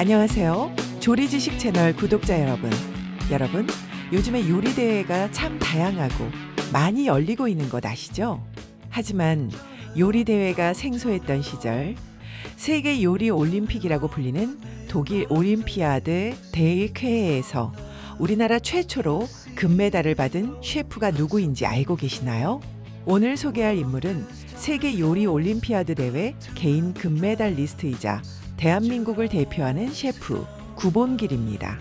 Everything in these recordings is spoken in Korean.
안녕하세요. 조리지식 채널 구독자 여러분, 요즘에 요리 대회가 참 다양하고 많이 열리고 있는 것 아시죠? 하지만 요리 대회가 생소했던 시절, 세계 요리 올림픽이라고 불리는 독일 올림피아드 대회에서 우리나라 최초로 금메달을 받은 셰프가 누구인지 알고 계시나요? 오늘 소개할 인물은 세계 요리 올림피아드 대회 개인 금메달리스트이자 대한민국을 대표하는 셰프 구본길입니다.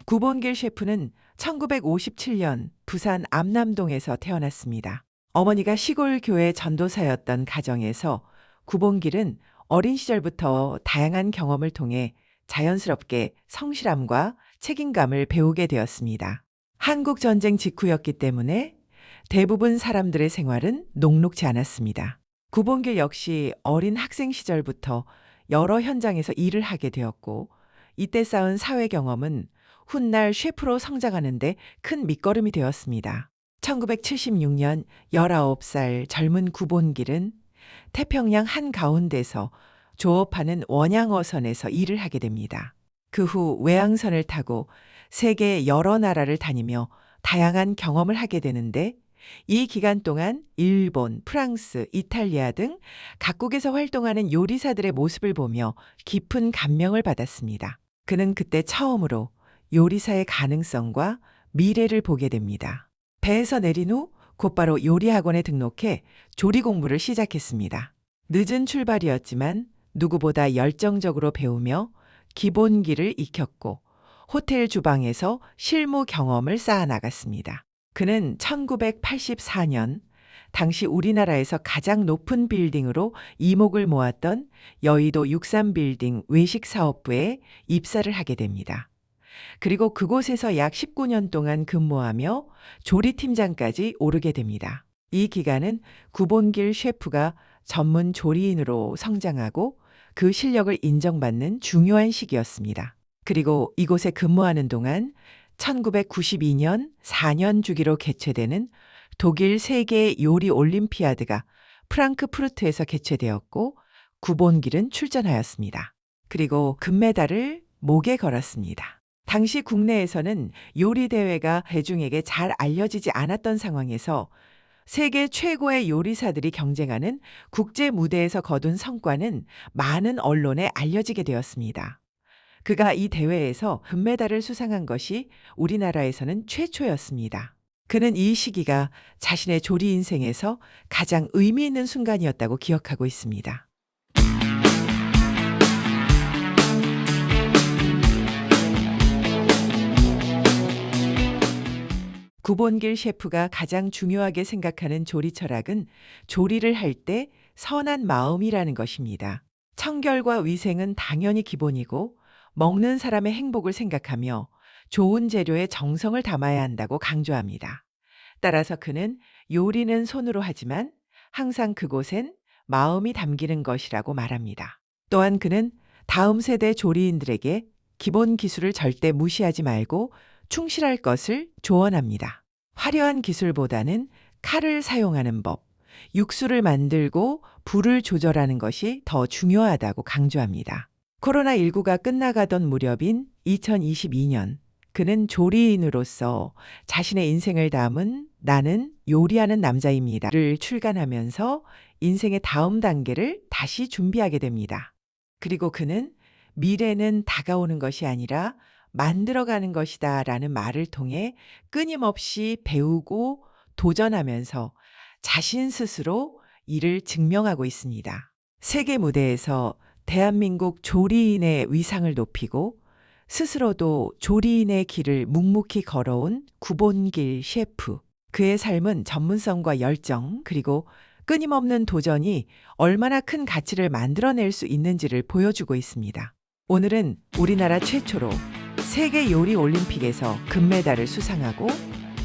구본길 셰프는 1957년 부산 암남동에서 태어났습니다. 어머니가 시골 교회 전도사였던 가정에서 구본길은 어린 시절부터 다양한 경험을 통해 자연스럽게 성실함과 책임감을 배우게 되었습니다. 한국 전쟁 직후였기 때문에 대부분 사람들의 생활은 녹록지 않았습니다. 구본길 역시 어린 학생 시절부터 여러 현장에서 일을 하게 되었고, 이때 쌓은 사회 경험은 훗날 셰프로 성장하는 데 큰 밑거름이 되었습니다. 1976년 19살 젊은 구본길은 태평양 한가운데서 조업하는 원양어선에서 일을 하게 됩니다. 그 후 외항선을 타고 세계 여러 나라를 다니며 다양한 경험을 하게 되는데, 이 기간 동안 일본, 프랑스, 이탈리아 등 각국에서 활동하는 요리사들의 모습을 보며 깊은 감명을 받았습니다. 그는 그때 처음으로 요리사의 가능성과 미래를 보게 됩니다. 배에서 내린 후 곧바로 요리학원에 등록해 조리 공부를 시작했습니다. 늦은 출발이었지만 누구보다 열정적으로 배우며 기본기를 익혔고 호텔 주방에서 실무 경험을 쌓아 나갔습니다. 그는 1984년 당시 우리나라에서 가장 높은 빌딩으로 이목을 모았던 여의도 63빌딩 외식사업부에 입사를 하게 됩니다. 그리고 그곳에서 약 19년 동안 근무하며 조리팀장까지 오르게 됩니다. 이 기간은 구본길 셰프가 전문 조리인으로 성장하고 그 실력을 인정받는 중요한 시기였습니다. 그리고 이곳에 근무하는 동안 1992년 4년 주기로 개최되는 독일 세계 요리 올림피아드가 프랑크푸르트에서 개최되었고, 구본길은 출전하였습니다. 그리고 금메달을 목에 걸었습니다. 당시 국내에서는 요리 대회가 대중에게 잘 알려지지 않았던 상황에서 세계 최고의 요리사들이 경쟁하는 국제 무대에서 거둔 성과는 많은 언론에 알려지게 되었습니다. 그가 이 대회에서 금메달을 수상한 것이 우리나라에서는 최초였습니다. 그는 이 시기가 자신의 조리 인생에서 가장 의미 있는 순간이었다고 기억하고 있습니다. 구본길 셰프가 가장 중요하게 생각하는 조리 철학은 조리를 할 때 선한 마음이라는 것입니다. 청결과 위생은 당연히 기본이고, 먹는 사람의 행복을 생각하며 좋은 재료에 정성을 담아야 한다고 강조합니다. 따라서 그는 요리는 손으로 하지만 항상 그곳엔 마음이 담기는 것이라고 말합니다. 또한 그는 다음 세대 조리인들에게 기본 기술을 절대 무시하지 말고 충실할 것을 조언합니다. 화려한 기술보다는 칼을 사용하는 법, 육수를 만들고 불을 조절하는 것이 더 중요하다고 강조합니다. 코로나19가 끝나가던 무렵인 2022년, 그는 조리인으로서 자신의 인생을 담은 나는 요리하는 남자입니다를 출간하면서 인생의 다음 단계를 다시 준비하게 됩니다. 그리고 그는 미래는 다가오는 것이 아니라 만들어가는 것이다 라는 말을 통해 끊임없이 배우고 도전하면서 자신 스스로 이를 증명하고 있습니다. 세계 무대에서 대한민국 조리인의 위상을 높이고 스스로도 조리인의 길을 묵묵히 걸어온 구본길 셰프. 그의 삶은 전문성과 열정, 그리고 끊임없는 도전이 얼마나 큰 가치를 만들어낼 수 있는지를 보여주고 있습니다. 오늘은 우리나라 최초로 세계 요리 올림픽에서 금메달을 수상하고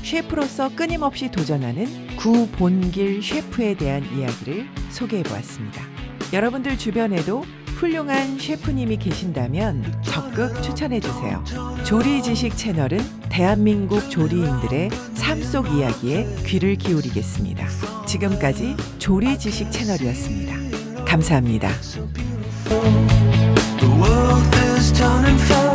셰프로서 끊임없이 도전하는 구본길 셰프에 대한 이야기를 소개해 보았습니다. 여러분들 주변에도 훌륭한 셰프님이 계신다면 적극 추천해 주세요. 조리 지식 채널은 대한민국 조리인들의 삶 속 이야기에 귀를 기울이겠습니다. 지금까지 조리 지식 채널이었습니다. 감사합니다. The world is turning fast.